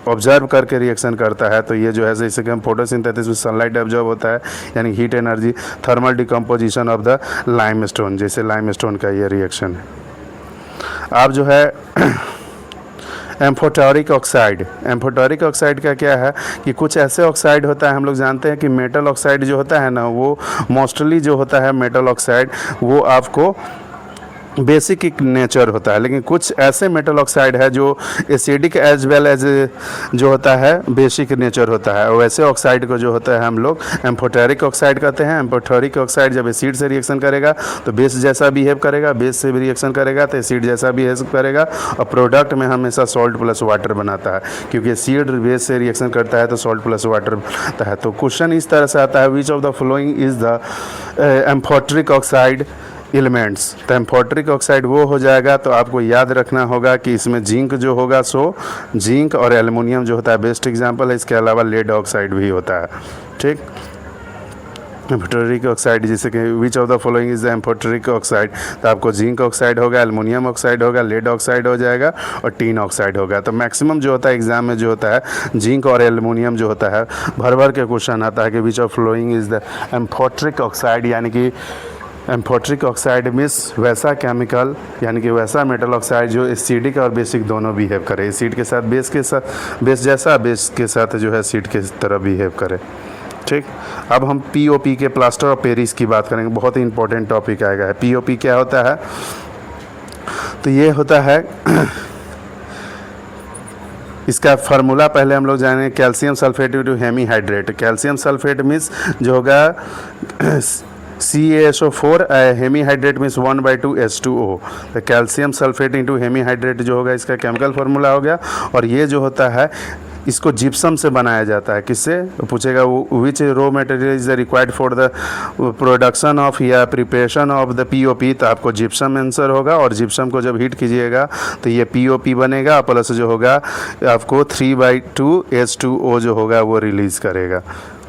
ऑब्जर्व करके रिएक्शन करता है। तो ये जो है जैसे कि हम फोटोसिंथेसिस में सनलाइट ऑब्जर्व होता है यानी heat energy, thermal decomposition of the limestone, जैसे लाइमस्टोन का ये रिएक्शन है। आप जो है एम्फोटेरिक ऑक्साइड का क्या है कि कुछ ऐसे ऑक्साइड होता है, हम लोग जानते हैं कि मेटल ऑक्साइड जो होता है ना वो मोस्टली जो होता है मेटल ऑक्साइड वो आपको बेसिक एक नेचर होता है, लेकिन कुछ ऐसे मेटल ऑक्साइड है जो एसिडिक एज वेल एज जो होता है बेसिक नेचर होता है। और वैसे ऑक्साइड को जो होता है हम लोग एम्फोटेरिक ऑक्साइड कहते हैं। एम्फोटेरिक ऑक्साइड जब एसिड से रिएक्शन करेगा तो बेस जैसा बिहेव करेगा, बेस से भी रिएक्शन करेगा तो एसिड जैसा बिहेव करेगा, और प्रोडक्ट में हमेशा सॉल्ट प्लस वाटर बनाता है, क्योंकि एसिड बेस से रिएक्शन करता है तो सॉल्ट प्लस वाटर बनता है। तो क्वेश्चन इस तरह से आता है, विच of the following is the amphoteric oxide elements. तो एम्फोटेरिक ऑक्साइड वो हो जाएगा, तो आपको याद रखना होगा कि इसमें जिंक जो होगा सो जिंक और एल्युमिनियम जो होता है बेस्ट एग्जांपल है। इसके अलावा लेड ऑक्साइड भी होता है। ठीक, एम्फोटेरिक ऑक्साइड जैसे कि which of the following is the amphoteric oxide, तो आपको जिंक ऑक्साइड होगा, एल्युमिनियम ऑक्साइड होगा, लेड ऑक्साइड हो जाएगा और टीन ऑक्साइड होगा। तो मैक्सिमम जो होता है एग्जाम में जो होता है जिंक और एल्युमिनियम जो होता है भर भर के क्वेश्चन आता है कि which of following is the amphoteric oxide, यानी कि एम्फोटेरिक ऑक्साइड मीन्स वैसा केमिकल यानी कि वैसा मेटल ऑक्साइड जो एसिडिक और बेसिक दोनों बिहेव करे, एसिड के साथ बेस के साथ बेस जैसा, बेस के साथ जो है एसिड के तरह बिहेव करे। ठीक, अब हम पीओपी के प्लास्टर ऑफ पेरिस की बात करेंगे, बहुत ही इंपॉर्टेंट टॉपिक आएगा है। पीओपी क्या होता है, तो ये होता है इसका फार्मूला पहले हम लोग जानें, calcium sulphate to hemihydrate. Calcium sulphate means जो होगा CaSO4, हेमीहाइड्रेट मीन्स 1/2 H2O। तो कैल्शियम सल्फेट इंटू हेमीहाइड्रेट जो होगा इसका केमिकल फार्मूला हो गया। और ये जो होता है इसको जिप्सम से बनाया जाता है। किससे पूछेगा, which raw material is required for the production of या प्रिपरेशन ऑफ द पीओपी, तो आपको जिप्सम आंसर होगा। और जिप्सम को जब हीट कीजिएगा तो ये पीओपी बनेगा, प्लस जो होगा आपको 3/2 H2O जो होगा वो रिलीज़ करेगा।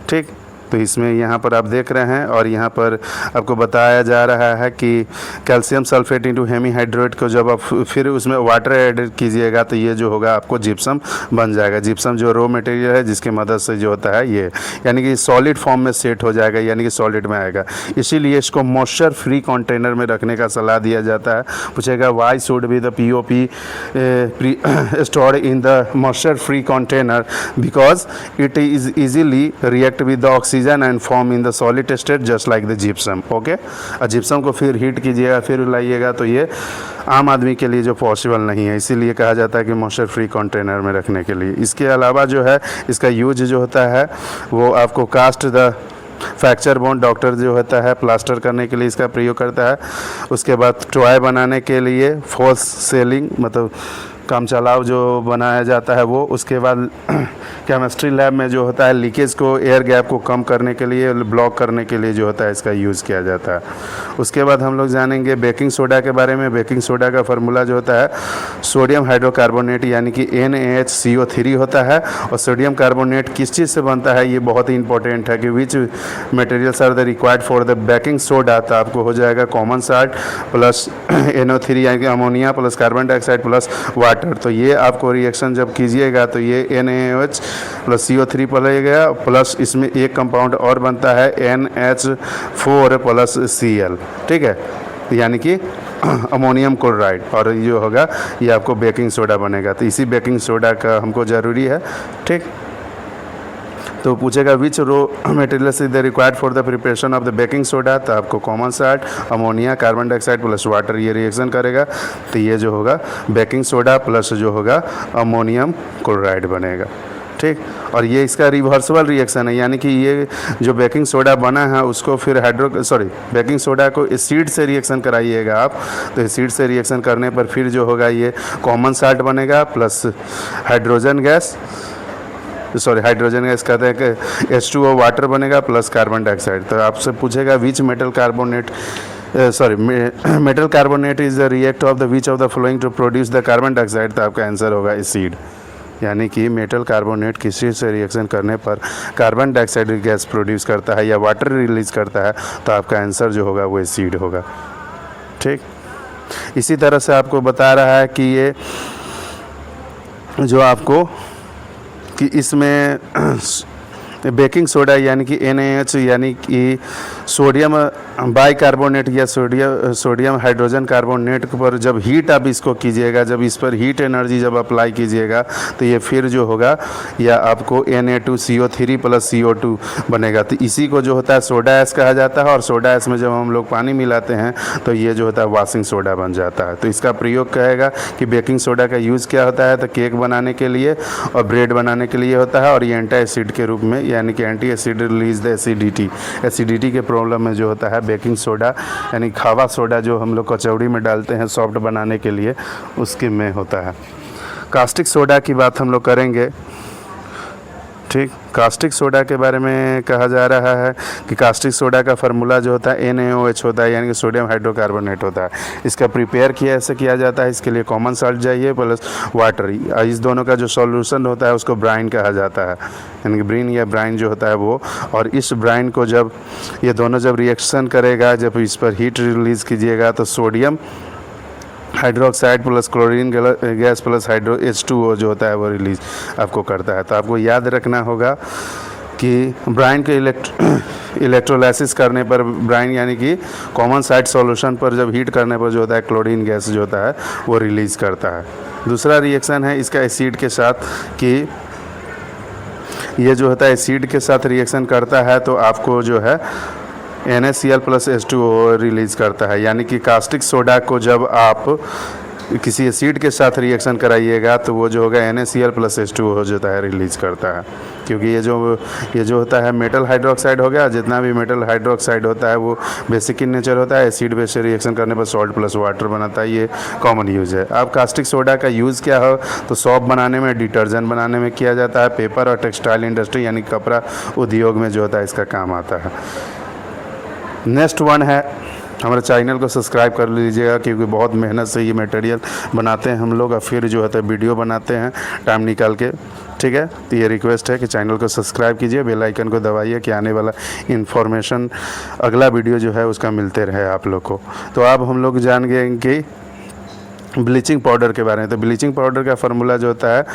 ठीक, तो इसमें यहाँ पर आप देख रहे हैं और यहाँ पर आपको बताया जा रहा है कि कैल्शियम सल्फेट इंटू हेमीहाइड्रेट को जब आप फिर उसमें वाटर ऐड कीजिएगा तो ये जो होगा आपको जिप्सम बन जाएगा। जिप्सम जो रॉ मटेरियल है जिसकी मदद से जो होता है ये यानी कि सॉलिड फॉर्म में सेट हो जाएगा, यानी कि सॉलिड में आएगा। इसीलिए इसको मॉइस्चर फ्री कंटेनर में रखने का सलाह दिया जाता है। पूछेगा why should be the POP stored in the moisture free container, because it is easily react with the oxygen and form in the solid state just like the gypsum. Okay, और gypsum को फिर heat कीजिएगा फिर लाइएगा तो ये आम आदमी के लिए जो पॉसिबल नहीं है, इसीलिए कहा जाता है कि मॉइस्चर फ्री कंटेनर में रखने के लिए। इसके अलावा जो है इसका यूज जो होता है वो आपको cast the fracture bone, doctor जो होता है प्लास्टर करने के लिए इसका प्रयोग करता है। उसके बाद टॉय बनाने के लिए फॉल्स सेलिंग मतलब काम चलाव जो बनाया जाता है वो। उसके बाद केमिस्ट्री लैब में जो होता है लीकेज को, एयर गैप को कम करने के लिए, ब्लॉक करने के लिए जो होता है इसका यूज़ किया जाता है। उसके बाद हम लोग जानेंगे बेकिंग सोडा के बारे में। बेकिंग सोडा का फार्मूला जो होता है सोडियम हाइड्रोकार्बोनेट यानी कि NaHCO3 होता है। और सोडियम कार्बोनेट किस चीज़ से बनता है ये बहुत ही इंपॉर्टेंट है कि which materials are the required for the baking soda, तो आपको हो जाएगा कॉमन साल्ट प्लस NO3 यानी कि ammonia plus carbon dioxide plus water. तो ये आपको रिएक्शन जब कीजिएगा तो ये NaOH प्लस CO3 पड़ेगा, प्लस इसमें एक कंपाउंड और बनता है NH4 प्लस Cl। ठीक है, यानी कि अमोनियम क्लोराइड, और ये जो होगा ये आपको बेकिंग सोडा बनेगा। तो इसी बेकिंग सोडा का हमको ज़रूरी है। ठीक, तो पूछेगा which raw materials is the required for the preparation of the baking soda, तो आपको common salt, ammonia, carbon dioxide plus water ये रिएक्शन करेगा तो ये जो होगा बेकिंग सोडा प्लस जो होगा अमोनियम क्लोराइड बनेगा। ठीक, और ये इसका रिवर्सिबल रिएक्शन है, यानी कि ये जो बेकिंग सोडा बना है उसको फिर बेकिंग सोडा को एसिड से रिएक्शन कराइएगा आप, तो एसिड से रिएक्शन करने पर फिर जो होगा ये कॉमन साल्ट बनेगा प्लस हाइड्रोजन गैस कहते हैं कि H2O वाटर बनेगा प्लस कार्बन डाइऑक्साइड। तो आपसे पूछेगा which metal carbonate is the react of the which of the following to produce the carbon dioxide, तो आपका आंसर होगा एसिड। यानी कि मेटल कार्बोनेट किसी से रिएक्शन करने पर कार्बन डाइऑक्साइड गैस प्रोड्यूस करता है या वाटर रिलीज करता है, तो आपका आंसर जो होगा वो एसिड होगा। ठीक, इसी तरह से आपको बता रहा है कि ये जो आपको कि इसमें बेकिंग सोडा यानी कि NaH यानी कि सोडियम बाइकार्बोनेट या सोडियम हाइड्रोजन कार्बोनेट पर जब हीट आप इसको कीजिएगा, जब इस पर हीट एनर्जी जब अप्लाई कीजिएगा तो ये फिर जो होगा या आपको Na2CO3 + CO2 बनेगा। तो इसी को जो होता है सोडा ऐश कहा जाता है, और सोडा ऐश में जब हम लोग पानी मिलाते हैं तो ये जो होता है वाशिंग सोडा बन जाता है। तो इसका प्रयोग कहेगा कि बेकिंग सोडा का यूज़ क्या होता है, तो केक बनाने के लिए और ब्रेड बनाने के लिए होता है, और ये एंटी एसिड के रूप में यानी कि anti acid release the acidity के प्रॉब्लम में जो होता है बेकिंग सोडा यानी खावा सोडा जो हम लोग कचौड़ी में डालते हैं सॉफ्ट बनाने के लिए, उसके में होता है। कास्टिक सोडा की बात हम लोग करेंगे। ठीक, कास्टिक सोडा के बारे में कहा जा रहा है कि कास्टिक सोडा का फार्मूला जो होता है NaOH होता है यानी कि सोडियम हाइड्रोकार्बोनेट होता है। इसका प्रिपेयर ऐसे किया जाता है, इसके लिए कॉमन साल्ट चाहिए प्लस वाटर। इस दोनों का जो सॉल्यूशन होता है उसको ब्राइन कहा जाता है, यानी कि ब्रीन या ब्राइन जो होता है वो। और इस ब्राइन को जब ये दोनों जब रिएक्शन करेगा, जब इस पर हीट रिलीज़ कीजिएगा तो sodium hydroxide plus chlorine gas plus H2O जो होता है वो रिलीज आपको करता है। तो आपको याद रखना होगा कि ब्राइन के इलेक्ट्रोलाइसिस करने पर, ब्राइन यानी कि कॉमन साइड सॉल्यूशन पर जब हीट करने पर जो होता है क्लोरीन गैस जो होता है वो रिलीज़ करता है। दूसरा रिएक्शन है इसका एसिड के साथ, कि ये जो होता है एसिड के साथ रिएक्शन करता है तो आपको जो है NaCl + H2O रिलीज़ करता है। यानी कि कास्टिक सोडा को जब आप किसी एसिड के साथ रिएक्शन कराइएगा तो वो जो होगा NaCl + H2O हो जाता है, रिलीज़ करता है। क्योंकि ये जो होता है मेटल हाइड्रोक्साइड हो गया, जितना भी मेटल हाइड्रोक्साइड होता है वो बेसिक इन नेचर होता है, एसिड बेस से रिएक्शन करने पर सॉल्ट प्लस वाटर बनाता है। ये कॉमन यूज़ है। अब कास्टिक सोडा का यूज़ क्या हो, तो सॉप बनाने में, डिटर्जेंट बनाने में किया जाता है, पेपर और टेक्सटाइल इंडस्ट्री यानी कपड़ा उद्योग में जो होता है इसका काम आता है। नेक्स्ट वन है, हमारे चैनल को सब्सक्राइब कर लीजिएगा क्योंकि बहुत मेहनत से ये मटेरियल बनाते हैं हम लोग, और फिर जो होता है वीडियो बनाते हैं टाइम निकाल के। ठीक है, तो ये रिक्वेस्ट है कि चैनल को सब्सक्राइब कीजिए, बेल आइकन को दबाइए कि आने वाला इन्फॉर्मेशन अगला वीडियो जो है उसका मिलते रहे आप लोग को। तो अब हम लोग जान गए कि ब्लीचिंग पाउडर के बारे में। तो ब्लीचिंग पाउडर का फार्मूला जो होता है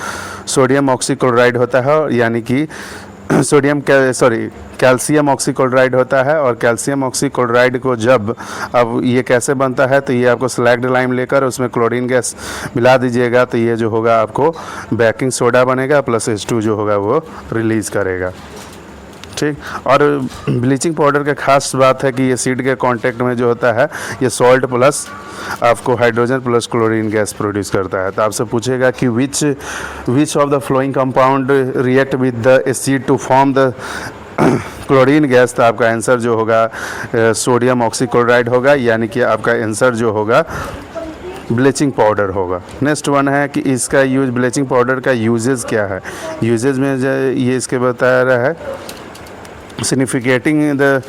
सोडियम ऑक्सीक्लोराइड होता है, यानी कि कैल्शियम ऑक्सीक्लोराइड होता है। और कैल्शियम ऑक्सीक्लोराइड को जब, अब ये कैसे बनता है, तो ये आपको स्लैग्ड लाइम लेकर उसमें क्लोरीन गैस मिला दीजिएगा तो ये जो होगा आपको बेकिंग सोडा बनेगा प्लस H2 जो होगा वो रिलीज़ करेगा। ठीक, और ब्लीचिंग पाउडर का खास बात है कि ये सीड के कांटेक्ट में जो होता है ये सॉल्ट प्लस आपको hydrogen plus chlorine gas produce करता है। तो आपसे पूछेगा कि which of the following compound react with the acid to form the chlorine gas, तो आपका आंसर जो होगा सोडियम ऑक्सीक्लोराइड होगा, यानी कि आपका आंसर जो होगा ब्लीचिंग पाउडर होगा। नेक्स्ट वन है कि इसका यूज, ब्लीचिंग पाउडर का यूजेस क्या है। यूजेस में ये इसके बता रहा है सिग्निफिकेटिंग द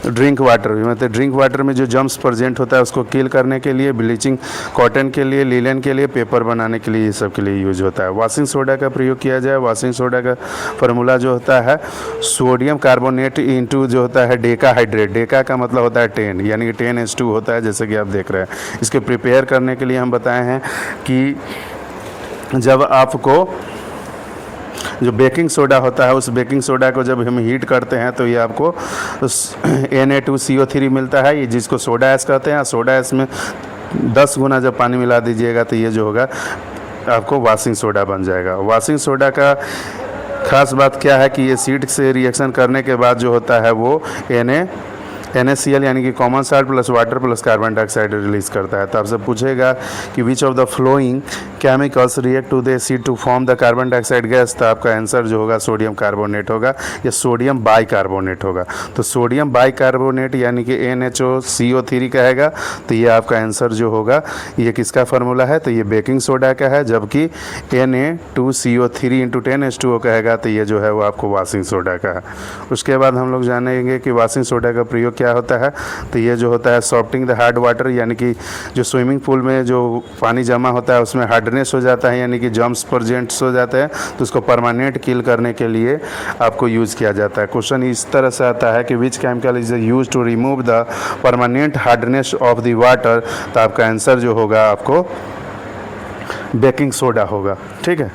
ड्रिंक वाटर, मतलब ड्रिंक वाटर में जो जम्स प्रेजेंट होता है उसको किल करने के लिए, ब्लीचिंग कॉटन के लिए, लिलन के लिए, पेपर बनाने के लिए, ये सब के लिए यूज होता है। वॉशिंग सोडा का प्रयोग किया जाए। वॉशिंग सोडा का फार्मूला जो होता है सोडियम कार्बोनेट इंटू जो होता है डेका हाइड्रेट। डेका का मतलब होता है 10, यानी कि 10H2 होता है, जैसे कि आप देख रहे हैं। इसके प्रिपेयर करने के लिए हम बताए हैं कि जब आपको जो बेकिंग सोडा होता है उस बेकिंग सोडा को जब हम हीट करते हैं तो ये आपको Na2CO3 मिलता है, ये जिसको सोडा ऐश कहते हैं। सोडा ऐश में 10 गुना जब पानी मिला दीजिएगा तो ये जो होगा आपको वॉशिंग सोडा बन जाएगा। वॉशिंग सोडा का खास बात क्या है कि ये सीड से रिएक्शन करने के बाद जो होता है वो NaCl यानी कि common salt plus water plus carbon dioxide release करता है। तो आपसे पूछेगा कि which of the following chemicals react to the acid to form the carbon dioxide gas, तो आपका आंसर जो होगा सोडियम कार्बोनेट होगा या सोडियम बाइकार्बोनेट होगा। तो सोडियम बाइकार्बोनेट यानी कि NaCO3 कहेगा, तो ये आपका आंसर जो होगा ये किसका फार्मूला है, तो ये बेकिंग सोडा का है। जबकि Na2CO3 × 10H2O कहेगा तो ये जो है वो आपको वॉशिंग सोडा का है। उसके बाद हम लोग जानेंगे कि वॉशिंग सोडा का प्रयोग क्या होता है। तो ये जो होता है सॉफ्टिंग द हार्ड वाटर, यानी कि जो स्विमिंग पूल में जो पानी जमा होता है उसमें हार्डनेस हो जाता है, यानी कि जम्स प्रेजेंट्स हो जाते हैं, तो उसको परमानेंट किल करने के लिए आपको यूज़ किया जाता है। क्वेश्चन इस तरह से आता है कि which chemical is use to remove the permanent hardness of the water, तो आपका आंसर जो होगा आपको बेकिंग सोडा होगा। ठीक है,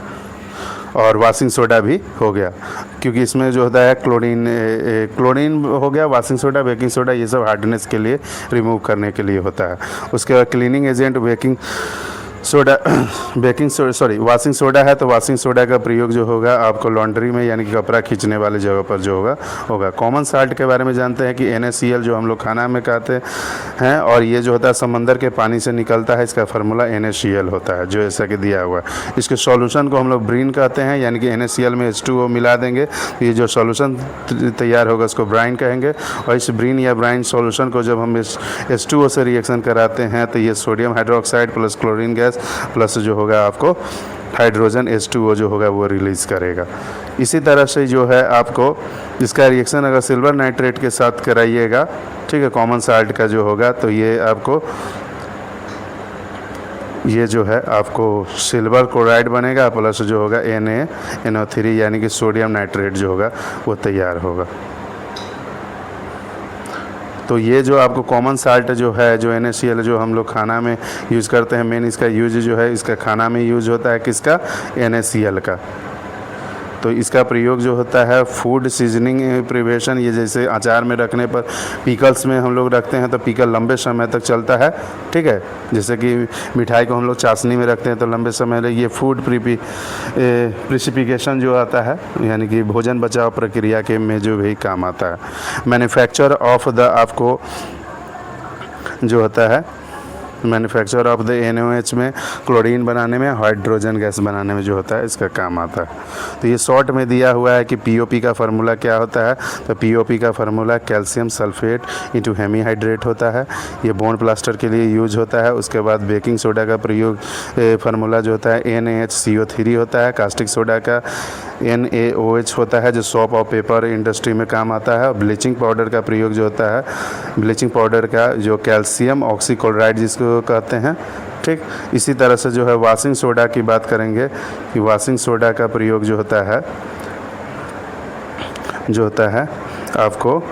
और वाशिंग सोडा भी हो गया, क्योंकि इसमें जो होता है क्लोरीन हो गया, वाशिंग सोडा, बेकिंग सोडा, ये सब हार्डनेस के लिए रिमूव करने के लिए होता है। उसके बाद cleaning agent baking soda washing soda है तो वाशिंग सोडा का प्रयोग जो होगा आपको लॉन्ड्री में यानी कि कपड़ा खींचने वाले जगह पर जो होगा। कॉमन साल्ट के बारे में जानते हैं कि NaCl जो हम लोग खाना में खाते हैं, और ये जो होता है समंदर के पानी से निकलता है, इसका फार्मूला NaCl होता है जो ऐसा कि दिया हुआ है। इसके सॉल्यूशन को हम लोग ब्रीन कहते हैं, यानी कि NaCl में H2O मिला देंगे तो ये जो सॉल्यूशन तैयार होगा उसको ब्राइन कहेंगे। और इस ब्रीन या ब्राइन सॉल्यूशन को जब हम H2O से रिएक्शन कराते हैं तो ये sodium hydroxide plus chlorine gas plus जो होगा आपको हाइड्रोजन H2O जो होगा वो रिलीज़ करेगा। इसी तरह से जो है आपको इसका रिएक्शन अगर सिल्वर नाइट्रेट के साथ कराइएगा, ठीक है, कॉमन साल्ट का जो होगा, तो ये आपको ये जो है आपको सिल्वर क्लोराइड बनेगा प्लस जो होगा NaNO3 यानी कि सोडियम नाइट्रेट जो होगा वो तैयार होगा। तो ये जो आपको कॉमन साल्ट जो है, जो NaCl जो हम लोग खाना में यूज़ करते हैं, मेन इसका यूज जो है इसका खाना में यूज होता है, किसका, NaCl का। तो इसका प्रयोग जो होता है फूड सीजनिंग प्रिपरेशन, ये जैसे अचार में रखने पर, पिकल्स में हम लोग रखते हैं तो पिकल लंबे समय तक चलता है, ठीक है। जैसे कि मिठाई को हम लोग चाशनी में रखते हैं तो लंबे समय ये फूड प्रिसिपिकेशन जो आता है, यानी कि भोजन बचाव प्रक्रिया के में जो भी काम आता है। मैन्युफैक्चर ऑफ द आपको जो होता है मैन्युफैक्चर ऑफ द NaOH में क्लोरीन बनाने में, हाइड्रोजन गैस बनाने में जो होता है इसका काम आता है। तो ये शॉर्ट में दिया हुआ है कि POP का फार्मूला क्या होता है। तो POP का formula calcium sulphate into hemihydrate होता है, ये बोन प्लास्टर के लिए यूज होता है। उसके बाद बेकिंग सोडा का प्रयोग फार्मूला जो होता है NaHCO3 होता है। कास्टिक सोडा का NaOH होता है जो सॉप और पेपर इंडस्ट्री में काम आता है। ब्लीचिंग पाउडर का प्रयोग जो होता है, ब्लीचिंग पाउडर का जो कैल्शियम ऑक्सीक्लोराइड जिसको कहते हैं, ठीक। इसी तरह से जो है वाशिंग सोडा की बात करेंगे कि वाशिंग सोडा का प्रयोग जो होता है आपको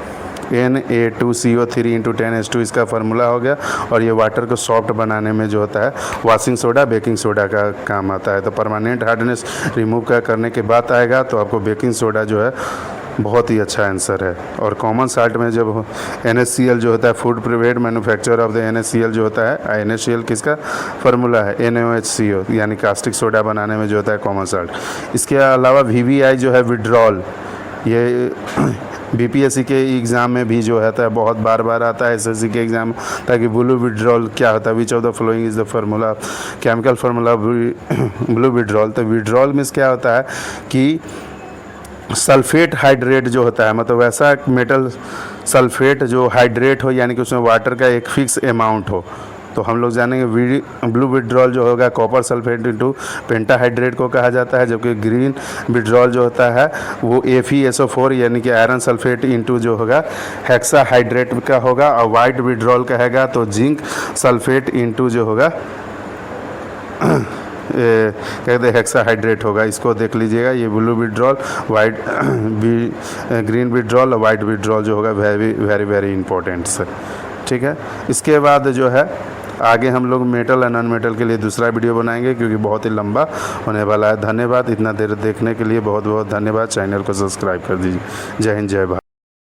Na2CO3 इंटू 10H2 इसका फार्मूला हो गया। और ये वाटर को सॉफ्ट बनाने में जो होता है वाशिंग सोडा, बेकिंग सोडा का काम आता है। तो परमानेंट हार्डनेस रिमूव करने के बाद आएगा तो आपको बेकिंग सोडा जो है बहुत ही अच्छा आंसर है। और कॉमन साल्ट में जब NaCl जो होता है food prepared manufacture of the NaCl जो होता है, NaCl किसका फार्मूला है NaOHCO, यानी कास्टिक सोडा बनाने में जो होता है कॉमन साल्ट। इसके अलावा VVI जो है विड्रॉल, ये BPSC के एग्ज़ाम में भी जो होता है बहुत बार आता है, SSC के एग्ज़ाम, ताकि ब्लू विड्रॉल क्या होता है, विच of the following is the formula, chemical formula blue withdrawal. तो विड्रॉल मीन्स क्या होता है कि सल्फेट हाइड्रेट जो होता है, मतलब वैसा मेटल सल्फेट जो हाइड्रेट हो, यानी कि उसमें वाटर का एक फिक्स अमाउंट हो। तो हम लोग जानेंगे ब्लू विड्रॉल जो होगा कॉपर सल्फेट इंटू पेंटाहाइड्रेट को कहा जाता है, जबकि ग्रीन विड्रॉल जो होता है वो FeSO4 यानी कि आयरन सल्फेट इंटू जो होगा हेक्सा हाइड्रेट का होगा। और वाइट विड्रॉल कहेगा तो जिंक सल्फेट इंटू जो होगा कहते हैं हेक्सा हाइड्रेट होगा। इसको देख लीजिएगा, ये blue withdrawal, white green withdrawal और वाइट विड्रॉल जो होगा वेरी इंपॉर्टेंट है, ठीक है। इसके बाद जो है आगे हम लोग मेटल और नॉन मेटल के लिए दूसरा वीडियो बनाएंगे, क्योंकि बहुत ही लंबा होने वाला है। धन्यवाद, इतना देर देखने के लिए बहुत बहुत धन्यवाद। चैनल को सब्सक्राइब कर दीजिए। जय हिंद, जय भारत।